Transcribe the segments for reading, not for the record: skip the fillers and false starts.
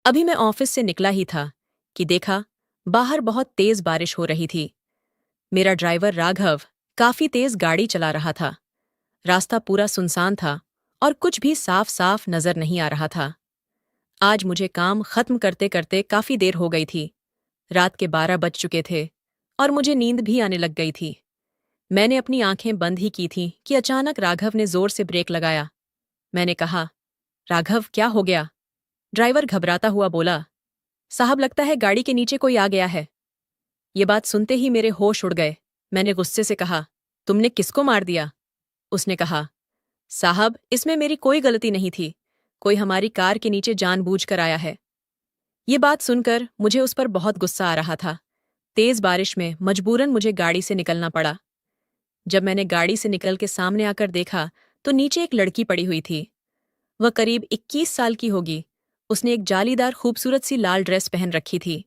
अभी मैं ऑफिस से निकला ही था कि देखा बाहर बहुत तेज बारिश हो रही थी। मेरा ड्राइवर राघव काफी तेज गाड़ी चला रहा था। रास्ता पूरा सुनसान था और कुछ भी साफ साफ नजर नहीं आ रहा था। आज मुझे काम खत्म करते करते काफी देर हो गई थी। रात के 12 बज चुके थे और मुझे नींद भी आने लग गई थी। मैंने अपनी आंखें बंद ही की थी कि अचानक राघव ने जोर से ब्रेक लगाया। मैंने कहा, राघव क्या हो गया? ड्राइवर घबराता हुआ बोला, साहब लगता है गाड़ी के नीचे कोई आ गया है। ये बात सुनते ही मेरे होश उड़ गए। मैंने गुस्से से कहा, तुमने किसको मार दिया? उसने कहा, साहब इसमें मेरी कोई गलती नहीं थी। कोई हमारी कार के नीचे जानबूझकर आया है। ये बात सुनकर मुझे उस पर बहुत गुस्सा आ रहा था। तेज बारिश में मजबूरन मुझे गाड़ी से निकलना पड़ा। जब मैंने गाड़ी से निकल के सामने आकर देखा तो नीचे एक लड़की पड़ी हुई थी। वह करीब 21 साल की होगी। उसने एक जालीदार खूबसूरत सी लाल ड्रेस पहन रखी थी।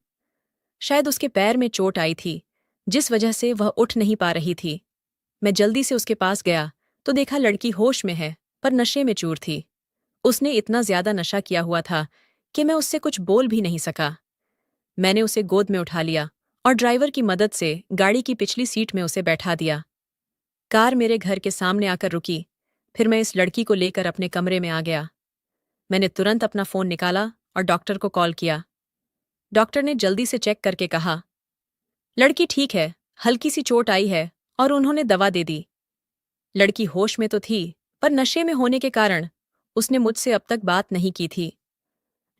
शायद उसके पैर में चोट आई थी, जिस वजह से वह उठ नहीं पा रही थी। मैं जल्दी से उसके पास गया तो देखा लड़की होश में है, पर नशे में चूर थी। उसने इतना ज्यादा नशा किया हुआ था कि मैं उससे कुछ बोल भी नहीं सका। मैंने उसे गोद में उठा लिया और ड्राइवर की मदद से गाड़ी की पिछली सीट में उसे बैठा दिया। कार मेरे घर के सामने आकर रुकी। फिर मैं इस लड़की को लेकर अपने कमरे में आ गया। मैंने तुरंत अपना फोन निकाला और डॉक्टर को कॉल किया। डॉक्टर ने जल्दी से चेक करके कहा, लड़की ठीक है, हल्की सी चोट आई है और उन्होंने दवा दे दी। लड़की होश में तो थी, पर नशे में होने के कारण उसने मुझसे अब तक बात नहीं की थी।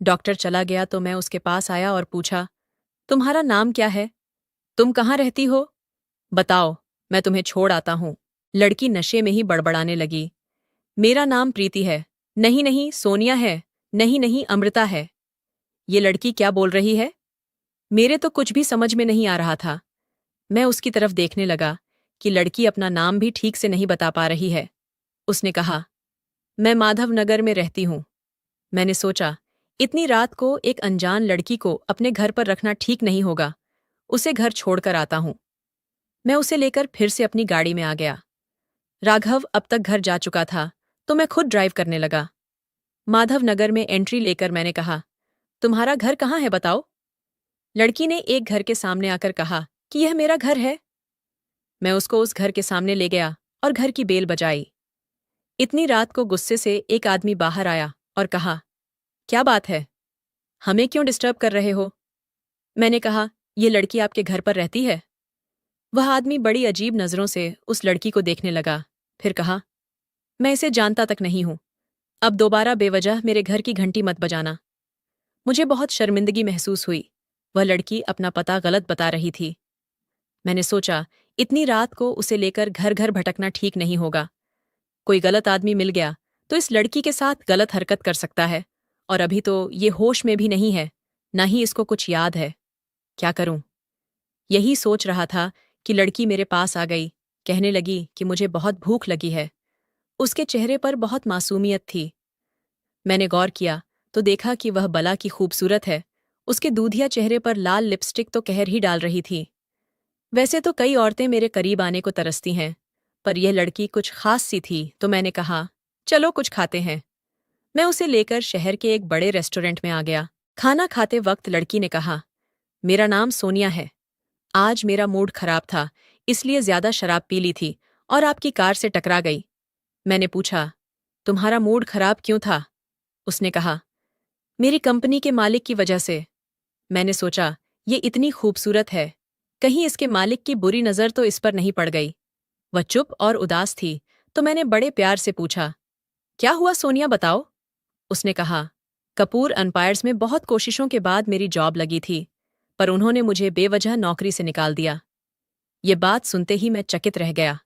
डॉक्टर चला गया तो मैं उसके पास आया और पूछा, तुम्हारा नाम क्या है? तुम कहाँ रहती हो? बताओ, मैं तुम्हें छोड़ आता हूँ। लड़की नशे में ही बड़बड़ाने लगी, मेरा नाम प्रीति है। नहीं नहीं सोनिया है। नहीं नहीं अमृता है। ये लड़की क्या बोल रही है? मेरे तो कुछ भी समझ में नहीं आ रहा था। मैं उसकी तरफ देखने लगा कि लड़की अपना नाम भी ठीक से नहीं बता पा रही है। उसने कहा, मैं माधव नगर में रहती हूँ। मैंने सोचा, इतनी रात को एक अनजान लड़की को अपने घर पर रखना ठीक नहीं होगा। उसे घर छोड़कर आता हूँ। मैं उसे लेकर फिर से अपनी गाड़ी में आ गया। राघव अब तक घर जा चुका था तो मैं खुद ड्राइव करने लगा। माधव नगर में एंट्री लेकर मैंने कहा, तुम्हारा घर कहाँ है बताओ? लड़की ने एक घर के सामने आकर कहा कि यह मेरा घर है। मैं उसको उस घर के सामने ले गया और घर की बेल बजाई। इतनी रात को गुस्से से एक आदमी बाहर आया और कहा, क्या बात है? हमें क्यों डिस्टर्ब कर रहे हो? मैंने कहा, ये लड़की आपके घर पर रहती है? वह आदमी बड़ी अजीब नजरों से उस लड़की को देखने लगा। फिर कहा, मैं इसे जानता तक नहीं हूं। अब दोबारा बेवजह मेरे घर की घंटी मत बजाना। मुझे बहुत शर्मिंदगी महसूस हुई। वह लड़की अपना पता गलत बता रही थी। मैंने सोचा, इतनी रात को उसे लेकर घर घर भटकना ठीक नहीं होगा। कोई गलत आदमी मिल गया तो इस लड़की के साथ गलत हरकत कर सकता है, और अभी तो ये होश में भी नहीं है, न ही इसको कुछ याद है। क्या करूं? यही सोच रहा था कि लड़की मेरे पास आ गई। कहने लगी कि मुझे बहुत भूख लगी है। उसके चेहरे पर बहुत मासूमियत थी। मैंने गौर किया तो देखा कि वह बला की खूबसूरत है। उसके दूधिया चेहरे पर लाल लिपस्टिक तो कहर ही डाल रही थी। वैसे तो कई औरतें मेरे करीब आने को तरसती हैं, पर यह लड़की कुछ खास सी थी तो मैंने कहा, चलो कुछ खाते हैं। मैं उसे लेकर शहर के एक बड़े रेस्टोरेंट में आ गया। खाना खाते वक्त लड़की ने कहा, मेरा नाम सोनिया है। आज मेरा मूड खराब था, इसलिए ज्यादा शराब पी ली थी और आपकी कार से टकरा गई। मैंने पूछा, तुम्हारा मूड खराब क्यों था? उसने कहा, मेरी कंपनी के मालिक की वजह से। मैंने सोचा, ये इतनी खूबसूरत है, कहीं इसके मालिक की बुरी नज़र तो इस पर नहीं पड़ गई। वह चुप और उदास थी तो मैंने बड़े प्यार से पूछा, क्या हुआ सोनिया बताओ? उसने कहा, कपूर एम्पायर्स में बहुत कोशिशों के बाद मेरी जॉब लगी थी, पर उन्होंने मुझे बेवजह नौकरी से निकाल दिया। ये बात सुनते ही मैं चकित रह गया।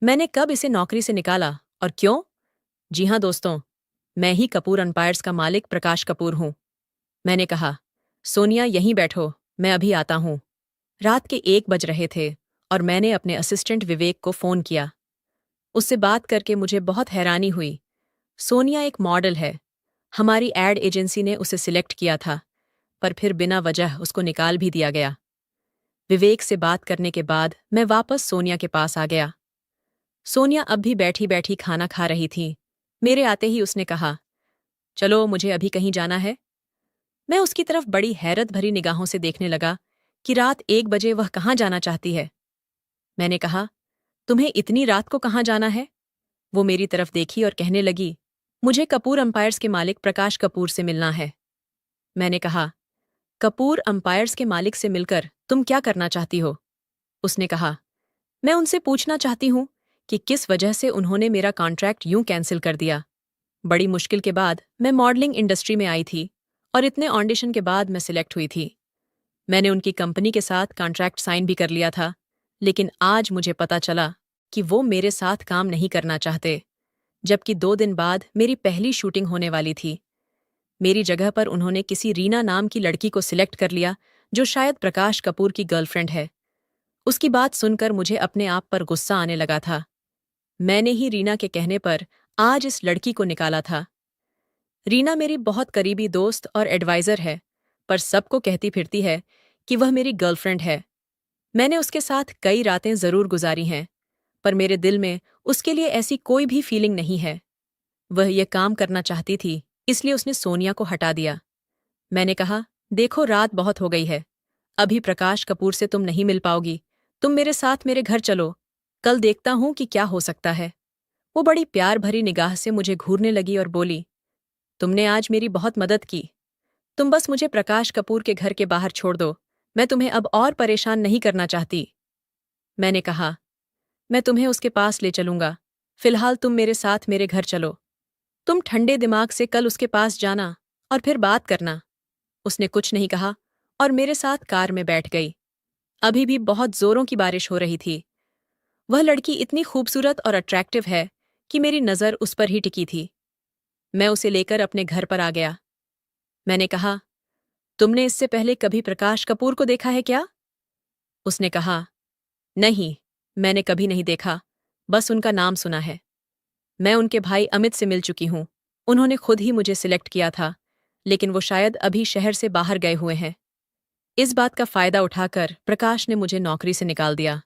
मैंने कब इसे नौकरी से निकाला और क्यों? जी हाँ दोस्तों, मैं ही कपूर एम्पायर्स का मालिक प्रकाश कपूर हूँ। मैंने कहा, सोनिया यहीं बैठो, मैं अभी आता हूँ। रात के 1 बज रहे थे और मैंने अपने असिस्टेंट विवेक को फ़ोन किया। उससे बात करके मुझे बहुत हैरानी हुई। सोनिया एक मॉडल है। हमारी एड एजेंसी ने उसे सिलेक्ट किया था, पर फिर बिना वजह उसको निकाल भी दिया गया। विवेक से बात करने के बाद मैं वापस सोनिया के पास आ गया। सोनिया अब भी बैठी बैठी खाना खा रही थी। मेरे आते ही उसने कहा, चलो मुझे अभी कहीं जाना है। मैं उसकी तरफ बड़ी हैरत भरी निगाहों से देखने लगा कि रात 1 बजे वह कहाँ जाना चाहती है। मैंने कहा, तुम्हें इतनी रात को कहाँ जाना है? वो मेरी तरफ देखी और कहने लगी, मुझे कपूर अंपायर्स के मालिक प्रकाश कपूर से मिलना है। मैंने कहा, कपूर अंपायर्स के मालिक से मिलकर तुम क्या करना चाहती हो? उसने कहा, मैं उनसे पूछना चाहती हूँ कि किस वजह से उन्होंने मेरा कॉन्ट्रैक्ट यूं कैंसिल कर दिया। बड़ी मुश्किल के बाद मैं मॉडलिंग इंडस्ट्री में आई थी और इतने ऑडिशन के बाद मैं सिलेक्ट हुई थी। मैंने उनकी कंपनी के साथ कॉन्ट्रैक्ट साइन भी कर लिया था, लेकिन आज मुझे पता चला कि वो मेरे साथ काम नहीं करना चाहते, जबकि 2 दिन बाद मेरी पहली शूटिंग होने वाली थी। मेरी जगह पर उन्होंने किसी रीना नाम की लड़की को सिलेक्ट कर लिया, जो शायद प्रकाश कपूर की गर्लफ्रेंड है। उसकी बात सुनकर मुझे अपने आप पर गुस्सा आने लगा था। मैंने ही रीना के कहने पर आज इस लड़की को निकाला था। रीना मेरी बहुत करीबी दोस्त और एडवाइज़र है, पर सबको कहती फिरती है कि वह मेरी गर्लफ्रेंड है। मैंने उसके साथ कई रातें ज़रूर गुजारी हैं, पर मेरे दिल में उसके लिए ऐसी कोई भी फीलिंग नहीं है। वह ये काम करना चाहती थी, इसलिए उसने सोनिया को हटा दिया। मैंने कहा, देखो रात बहुत हो गई है। अभी प्रकाश कपूर से तुम नहीं मिल पाओगी। तुम मेरे साथ मेरे घर चलो। कल देखता हूं कि क्या हो सकता है। वो बड़ी प्यार भरी निगाह से मुझे घूरने लगी और बोली, तुमने आज मेरी बहुत मदद की। तुम बस मुझे प्रकाश कपूर के घर के बाहर छोड़ दो। मैं तुम्हें अब और परेशान नहीं करना चाहती। मैंने कहा, मैं तुम्हें उसके पास ले चलूंगा। फिलहाल तुम मेरे साथ मेरे घर चलो। तुम ठंडे दिमाग से कल उसके पास जाना और फिर बात करना। उसने कुछ नहीं कहा और मेरे साथ कार में बैठ गई। अभी भी बहुत जोरों की बारिश हो रही थी। वह लड़की इतनी खूबसूरत और अट्रैक्टिव है कि मेरी नज़र उस पर ही टिकी थी। मैं उसे लेकर अपने घर पर आ गया। मैंने कहा, तुमने इससे पहले कभी प्रकाश कपूर को देखा है क्या? उसने कहा, नहीं, मैंने कभी नहीं देखा, बस उनका नाम सुना है। मैं उनके भाई अमित से मिल चुकी हूँ। उन्होंने खुद ही मुझे सिलेक्ट किया था, लेकिन वो शायद अभी शहर से बाहर गए हुए हैं। इस बात का फायदा उठाकर प्रकाश ने मुझे नौकरी से निकाल दिया।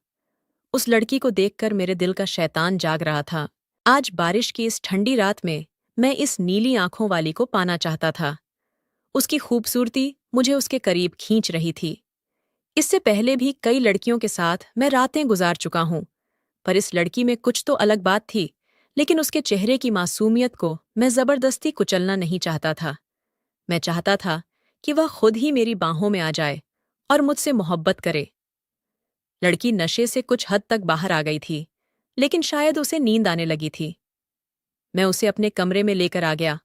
उस लड़की को देखकर मेरे दिल का शैतान जाग रहा था। आज बारिश की इस ठंडी रात में मैं इस नीली आंखों वाली को पाना चाहता था। उसकी खूबसूरती मुझे उसके करीब खींच रही थी। इससे पहले भी कई लड़कियों के साथ मैं रातें गुजार चुका हूं, पर इस लड़की में कुछ तो अलग बात थी, लेकिन उसके चेहरे की मासूमियत को मैं जबरदस्ती कुचलना नहीं चाहता था। मैं चाहता था कि वह खुद ही मेरी बाहों में आ जाए और मुझसे मोहब्बत करे। लड़की नशे से कुछ हद तक बाहर आ गई थी, लेकिन शायद उसे नींद आने लगी थी। मैं उसे अपने कमरे में लेकर आ गया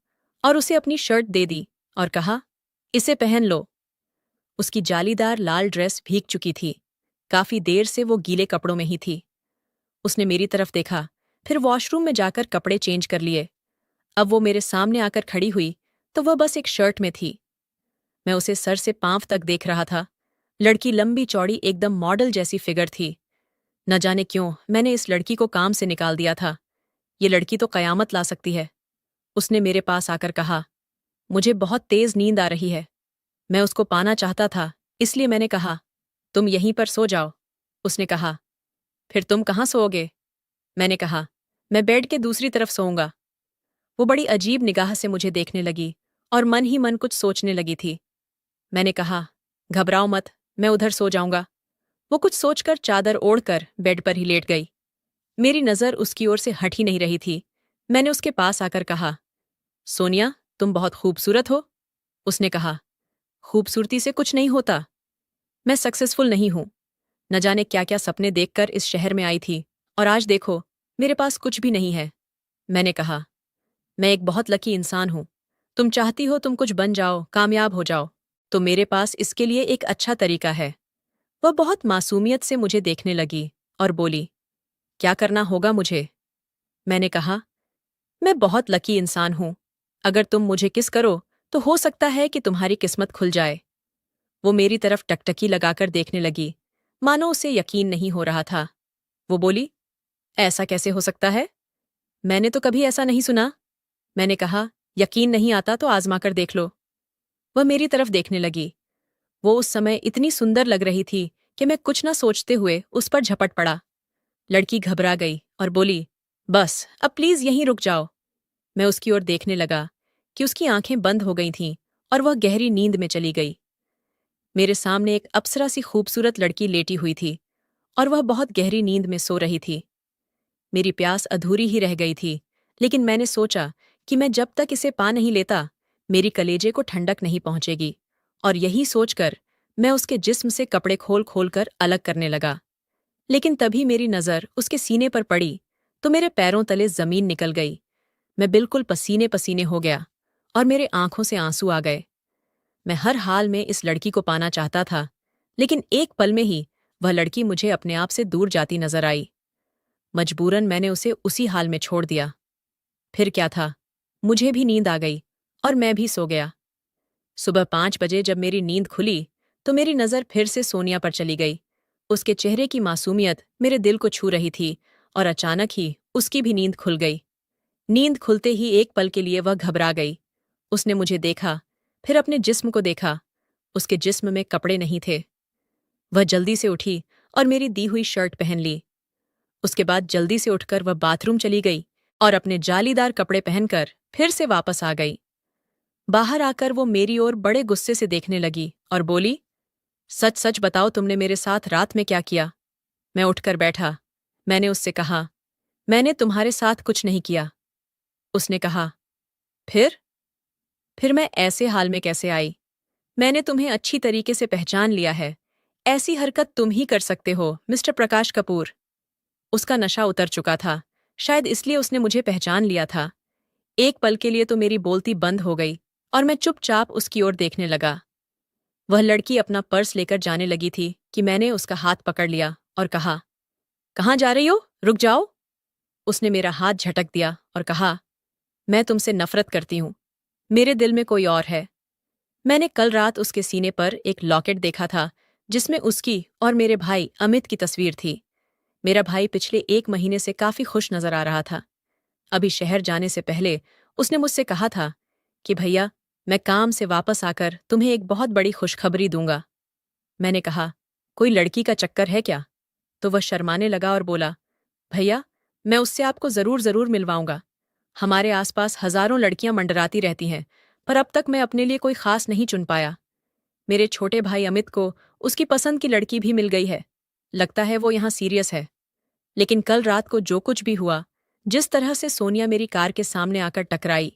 और उसे अपनी शर्ट दे दी और कहा, इसे पहन लो। उसकी जालीदार लाल ड्रेस भीग चुकी थी। काफी देर से वो गीले कपड़ों में ही थी। उसने मेरी तरफ देखा, फिर वॉशरूम में जाकर कपड़े चेंज कर लिए। अब वो मेरे सामने आकर खड़ी हुई तो वह बस एक शर्ट में थी। मैं उसे सर से पांव तक देख रहा था। लड़की लंबी चौड़ी एकदम मॉडल जैसी फिगर थी। न जाने क्यों मैंने इस लड़की को काम से निकाल दिया था। ये लड़की तो कयामत ला सकती है। उसने मेरे पास आकर कहा, मुझे बहुत तेज नींद आ रही है। मैं उसको पाना चाहता था, इसलिए मैंने कहा, तुम यहीं पर सो जाओ। उसने कहा, फिर तुम कहाँ सोओगे? मैंने कहा, मैं बेड के दूसरी तरफ सोऊंगा। वो बड़ी अजीब निगाह से मुझे देखने लगी और मन ही मन कुछ सोचने लगी थी। मैंने कहा, घबराओ मत, मैं उधर सो जाऊंगा। वो कुछ सोचकर चादर ओढ़कर बेड पर ही लेट गई। मेरी नज़र उसकी ओर से हट ही नहीं रही थी। मैंने उसके पास आकर कहा, सोनिया, तुम बहुत खूबसूरत हो। उसने कहा, खूबसूरती से कुछ नहीं होता। मैं सक्सेसफुल नहीं हूं। न जाने क्या क्या सपने देखकर इस शहर में आई थी, और आज देखो, मेरे पास कुछ भी नहीं है। मैंने कहा, मैं एक बहुत लकी इंसान हूं। तुम चाहती हो तुम कुछ बन जाओ, कामयाब हो जाओ, तो मेरे पास इसके लिए एक अच्छा तरीका है। वह बहुत मासूमियत से मुझे देखने लगी और बोली, क्या करना होगा मुझे? मैंने कहा, मैं बहुत लकी इंसान हूं। अगर तुम मुझे किस करो तो हो सकता है कि तुम्हारी किस्मत खुल जाए। वो मेरी तरफ टकटकी लगाकर देखने लगी, मानो उसे यकीन नहीं हो रहा था। वो बोली, ऐसा कैसे हो सकता है? मैंने तो कभी ऐसा नहीं सुना। मैंने कहा, यकीन नहीं आता तो आजमा कर देख लो। वह मेरी तरफ देखने लगी। वो उस समय इतनी सुंदर लग रही थी कि मैं कुछ न सोचते हुए उस पर झपट पड़ा। लड़की घबरा गई और बोली, बस अब प्लीज यहीं रुक जाओ। मैं उसकी ओर देखने लगा कि उसकी आंखें बंद हो गई थीं और वह गहरी नींद में चली गई। मेरे सामने एक अप्सरा सी खूबसूरत लड़की लेटी हुई थी और वह बहुत गहरी नींद में सो रही थी। मेरी प्यास अधूरी ही रह गई थी, लेकिन मैंने सोचा कि मैं जब तक इसे पा नहीं लेता, मेरी कलेजे को ठंडक नहीं पहुंचेगी, और यही सोचकर मैं उसके जिस्म से कपड़े खोल खोल कर अलग करने लगा। लेकिन तभी मेरी नज़र उसके सीने पर पड़ी तो मेरे पैरों तले जमीन निकल गई। मैं बिल्कुल पसीने पसीने हो गया और मेरे आंखों से आंसू आ गए। मैं हर हाल में इस लड़की को पाना चाहता था, लेकिन एक पल में ही वह लड़की मुझे अपने आप से दूर जाती नजर आई। मजबूरन मैंने उसे उसी हाल में छोड़ दिया। फिर क्या था, मुझे भी नींद आ गई और मैं भी सो गया। सुबह 5 बजे जब मेरी नींद खुली तो मेरी नज़र फिर से सोनिया पर चली गई। उसके चेहरे की मासूमियत मेरे दिल को छू रही थी और अचानक ही उसकी भी नींद खुल गई। नींद खुलते ही एक पल के लिए वह घबरा गई। उसने मुझे देखा, फिर अपने जिस्म को देखा। उसके जिस्म में कपड़े नहीं थे। वह जल्दी से उठी और मेरी दी हुई शर्ट पहन ली। उसके बाद जल्दी से उठकर वह बाथरूम चली गई और अपने जालीदार कपड़े पहनकर फिर से वापस आ गई। बाहर आकर वो मेरी ओर बड़े गुस्से से देखने लगी और बोली, सच सच बताओ, तुमने मेरे साथ रात में क्या किया? मैं उठकर बैठा। मैंने उससे कहा, मैंने तुम्हारे साथ कुछ नहीं किया। उसने कहा, फिर? फिर मैं ऐसे हाल में कैसे आई? मैंने तुम्हें अच्छी तरीके से पहचान लिया है। ऐसी हरकत तुम ही कर सकते हो, मिस्टर प्रकाश कपूर। उसका नशा उतर चुका था, शायद इसलिए उसने मुझे पहचान लिया था। एक पल के लिए तो मेरी बोलती बंद हो गई और मैं चुपचाप उसकी ओर देखने लगा। वह लड़की अपना पर्स लेकर जाने लगी थी कि मैंने उसका हाथ पकड़ लिया और कहा, कहाँ जा रही हो? रुक जाओ। उसने मेरा हाथ झटक दिया और कहा, मैं तुमसे नफरत करती हूँ। मेरे दिल में कोई और है। मैंने कल रात उसके सीने पर एक लॉकेट देखा था जिसमें उसकी और मेरे भाई अमित की तस्वीर थी। मेरा भाई पिछले 1 महीने से काफी खुश नजर आ रहा था। अभी शहर जाने से पहले उसने मुझसे कहा था कि भैया, मैं काम से वापस आकर तुम्हें एक बहुत बड़ी खुशखबरी दूंगा। मैंने कहा, कोई लड़की का चक्कर है क्या? तो वह शर्माने लगा और बोला, भैया, मैं उससे आपको जरूर जरूर मिलवाऊंगा। हमारे आसपास हजारों लड़कियां मंडराती रहती हैं, पर अब तक मैं अपने लिए कोई खास नहीं चुन पाया। मेरे छोटे भाई अमित को उसकी पसंद की लड़की भी मिल गई है। लगता है वो यहाँ सीरियस है। लेकिन कल रात को जो कुछ भी हुआ, जिस तरह से सोनिया मेरी कार के सामने आकर टकराई,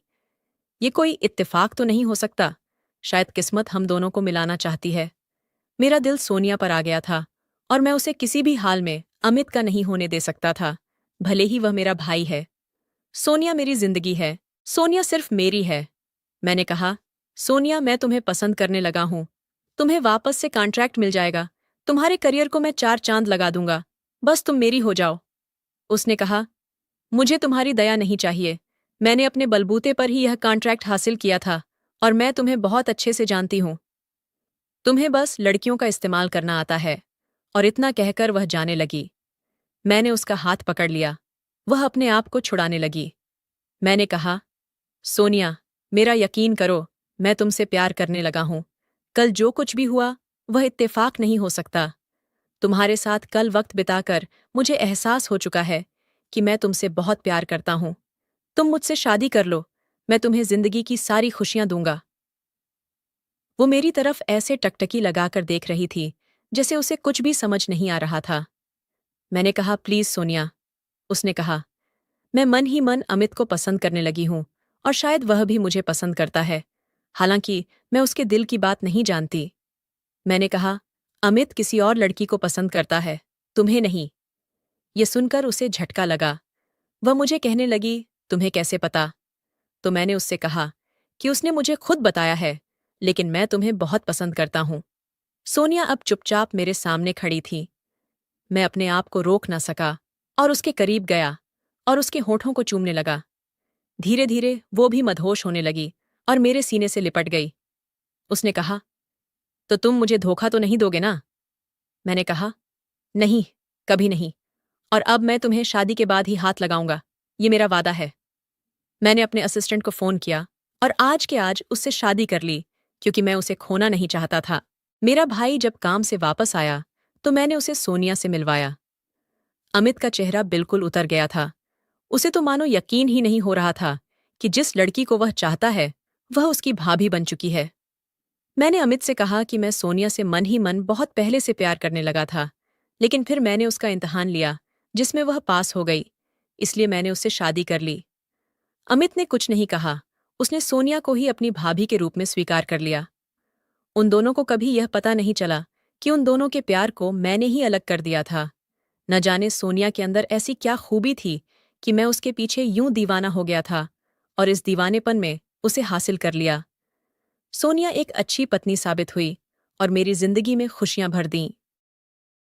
ये कोई इत्तेफाक तो नहीं हो सकता। शायद किस्मत हम दोनों को मिलाना चाहती है। मेरा दिल सोनिया पर आ गया था और मैं उसे किसी भी हाल में अमित का नहीं होने दे सकता था, भले ही वह मेरा भाई है। सोनिया मेरी जिंदगी है। सोनिया सिर्फ मेरी है। मैंने कहा, सोनिया, मैं तुम्हें पसंद करने लगा हूं। तुम्हें वापस से कॉन्ट्रैक्ट मिल जाएगा। तुम्हारे करियर को मैं 4 चांद लगा दूंगा। बस तुम मेरी हो जाओ। उसने कहा, मुझे तुम्हारी दया नहीं चाहिए। मैंने अपने बलबूते पर ही यह कॉन्ट्रैक्ट हासिल किया था और मैं तुम्हें बहुत अच्छे से जानती हूं। तुम्हें बस लड़कियों का इस्तेमाल करना आता है। और इतना कहकर वह जाने लगी। मैंने उसका हाथ पकड़ लिया। वह अपने आप को छुड़ाने लगी। मैंने कहा, सोनिया, मेरा यकीन करो, मैं तुमसे प्यार करने लगा हूं। कल जो कुछ भी हुआ वह इत्तेफाक नहीं हो सकता। तुम्हारे साथ कल वक्त बिताकर मुझे एहसास हो चुका है कि मैं तुमसे बहुत प्यार करता हूं। तुम मुझसे शादी कर लो, मैं तुम्हें जिंदगी की सारी खुशियां दूंगा। वो मेरी तरफ ऐसे टकटकी लगाकर देख रही थी जैसे उसे कुछ भी समझ नहीं आ रहा था। मैंने कहा, प्लीज सोनिया। उसने कहा, मैं मन ही मन अमित को पसंद करने लगी हूं और शायद वह भी मुझे पसंद करता है, हालांकि मैं उसके दिल की बात नहीं जानती। मैंने कहा, अमित किसी और लड़की को पसंद करता है, तुम्हें नहीं। ये सुनकर उसे झटका लगा। वह मुझे कहने लगी, तुम्हें कैसे पता? तो मैंने उससे कहा कि उसने मुझे खुद बताया है, लेकिन मैं तुम्हें बहुत पसंद करता हूं। सोनिया अब चुपचाप मेरे सामने खड़ी थी। मैं अपने आप को रोक न सका और उसके करीब गया और उसके होठों को चूमने लगा। धीरे धीरे वो भी मदहोश होने लगी और मेरे सीने से लिपट गई। उसने कहा, तो तुम मुझे धोखा तो नहीं दोगे ना? मैंने कहा, नहीं, कभी नहीं। और अब मैं तुम्हें शादी के बाद ही हाथ लगाऊंगा, ये मेरा वादा है। मैंने अपने असिस्टेंट को फोन किया और आज के आज उससे शादी कर ली, क्योंकि मैं उसे खोना नहीं चाहता था। मेरा भाई जब काम से वापस आया तो मैंने उसे सोनिया से मिलवाया। अमित का चेहरा बिल्कुल उतर गया था। उसे तो मानो यकीन ही नहीं हो रहा था कि जिस लड़की को वह चाहता है वह उसकी भाभी बन चुकी है। मैंने अमित से कहा कि मैं सोनिया से मन ही मन बहुत पहले से प्यार करने लगा था, लेकिन फिर मैंने उसका इम्तिहान लिया, जिसमें वह पास हो गई, इसलिए मैंने उससे शादी कर ली। अमित ने कुछ नहीं कहा, उसने सोनिया को ही अपनी भाभी के रूप में स्वीकार कर लिया। उन दोनों को कभी यह पता नहीं चला कि उन दोनों के प्यार को मैंने ही अलग कर दिया था। न जाने सोनिया के अंदर ऐसी क्या खूबी थी कि मैं उसके पीछे यूं दीवाना हो गया था और इस दीवानेपन में उसे हासिल कर लिया। सोनिया एक अच्छी पत्नी साबित हुई और मेरी जिंदगी में खुशियां भर दीं।